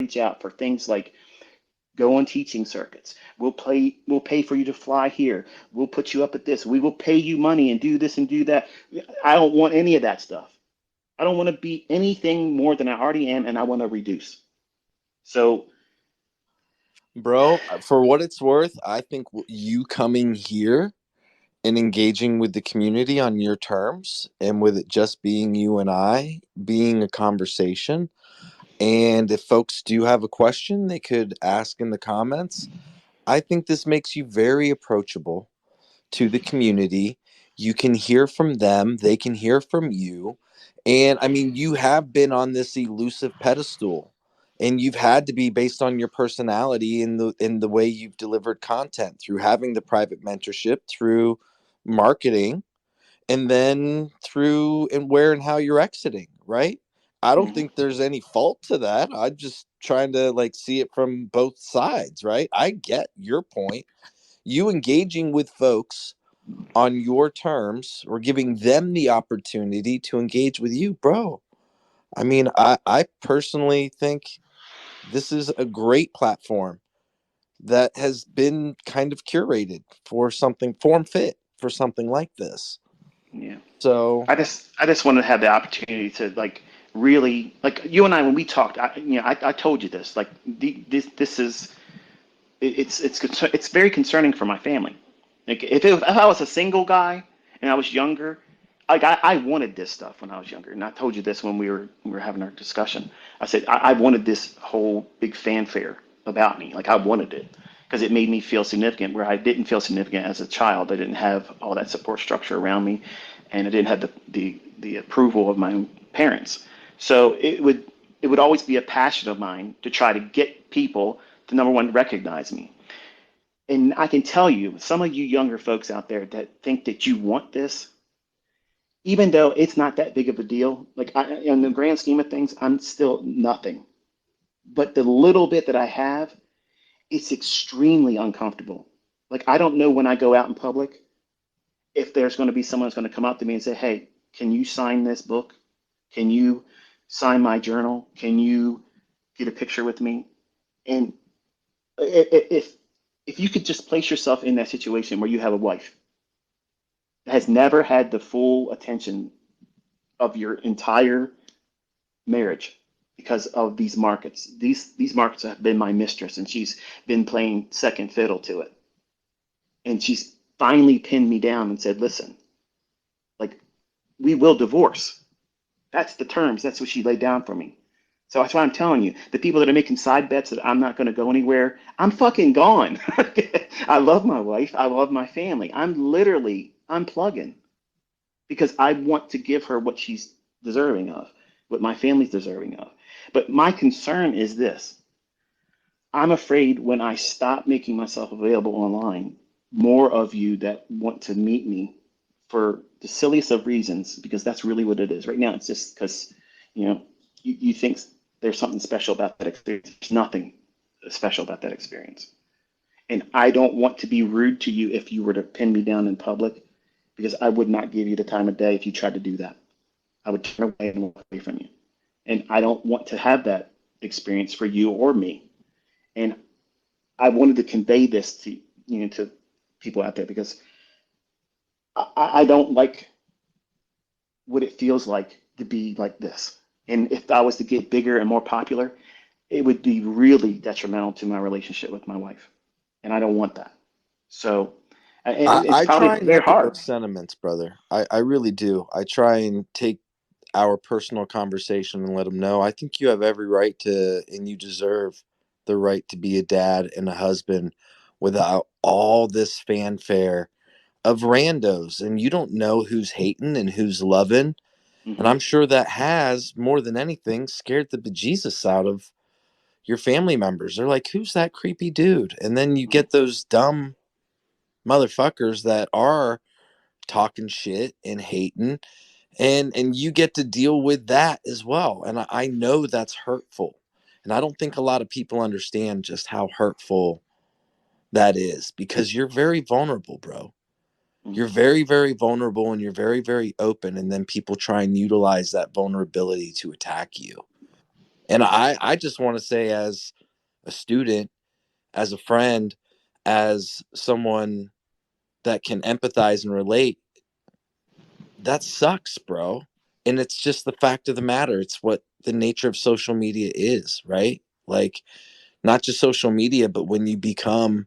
reach out for things like go on teaching circuits. We'll pay for you to fly here. We'll put you up at this. We will pay you money and do this and do that. I don't want any of that stuff. I don't want to be anything more than I already am, and I want to reduce. So, Bro, for what it's worth, I think you coming here and engaging with the community on your terms and with it just being you and I, being a conversation. And if folks do have a question, they could ask in the comments. I think this makes you very approachable to the community. You can hear from them, they can hear from you. And I mean, you have been on this elusive pedestal and you've had to be based on your personality in the way you've delivered content through having the private mentorship, through marketing, and then through and where and how you're exiting, right? I don't mhm, think there's any fault to that. I'm just trying to like see it from both sides, right? I get your point. You engaging with folks on your terms or giving them the opportunity to engage with you, bro. I mean, I personally think this is a great platform that has been kind of curated for something form fit for something like this. yeah. So I just want to have the opportunity to like really like you and I when we talked. I told you this. Like this is it's very concerning for my family. Like if I was a single guy and I was younger, like I wanted this stuff when I was younger, and I told you this when we were having our discussion. I said I wanted this whole big fanfare about me. Like I wanted it because it made me feel significant where I didn't feel significant as a child. I didn't have all that support structure around me, and I didn't have the approval of my parents. So it would always be a passion of mine to try to get people to number one recognize me. And I can tell you, some of you younger folks out there that think that you want this, even though it's not that big of a deal, like in the grand scheme of things, I'm still nothing. But the little bit that I have, it's extremely uncomfortable. Like I don't know when I go out in public if there's going to be someone that's going to come up to me and say, "Hey, can you sign this book? Can you sign my journal? Can you get a picture with me?" And if if you could just place yourself in that situation where you have a wife that has never had the full attention of your entire marriage because of these markets. These markets have been my mistress, and she's been playing second fiddle to it. And she's finally pinned me down and said, "Listen, like we will divorce. That's the terms. That's what she laid down for me." So that's why I'm telling you, the people that are making side bets that I'm not going to go anywhere, I'm fucking gone. I love my wife. I love my family. I'm plugging because I want to give her what she's deserving of, what my family's deserving of. But my concern is this: I'm afraid when I stop making myself available online, more of you that want to meet me for the silliest of reasons, because that's really what it is. Right now, it's just because, you know, you think there's something special about that experience. There's nothing special about that experience. And I don't want to be rude to you if you were to pin me down in public, because I would not give you the time of day if you tried to do that. I would turn away and walk away from you. And I don't want to have that experience for you or me. And I wanted to convey this to to people out there because I don't like what it feels like to be like this. And if I was to get bigger and more popular, it would be really detrimental to my relationship with my wife. And I don't want that. So it's I probably try and very echo hard. those sentiments, brother. I really do. I try and take our personal conversation and let them know. I think you have every right to, and you deserve the right to be a dad and a husband without all this fanfare of randos. And you don't know who's hating and who's loving. And Hmm. I'm sure that has, more than anything, scared the bejesus out of your family members. They're like, who's that creepy dude? And then you get those dumb motherfuckers that are talking shit and hating, and you get to deal with that as well. And I know that's hurtful, and I don't think a lot of people understand just how hurtful that is, because you're very vulnerable, bro. You're very, very vulnerable, and you're very, very open, and then people try and utilize that vulnerability to attack you. And I just want to say, as a student, as a friend, as someone that can empathize and relate, that sucks, bro. And it's just the fact of the matter. It's what the nature of social media is, right? Like, not just social media, but when you become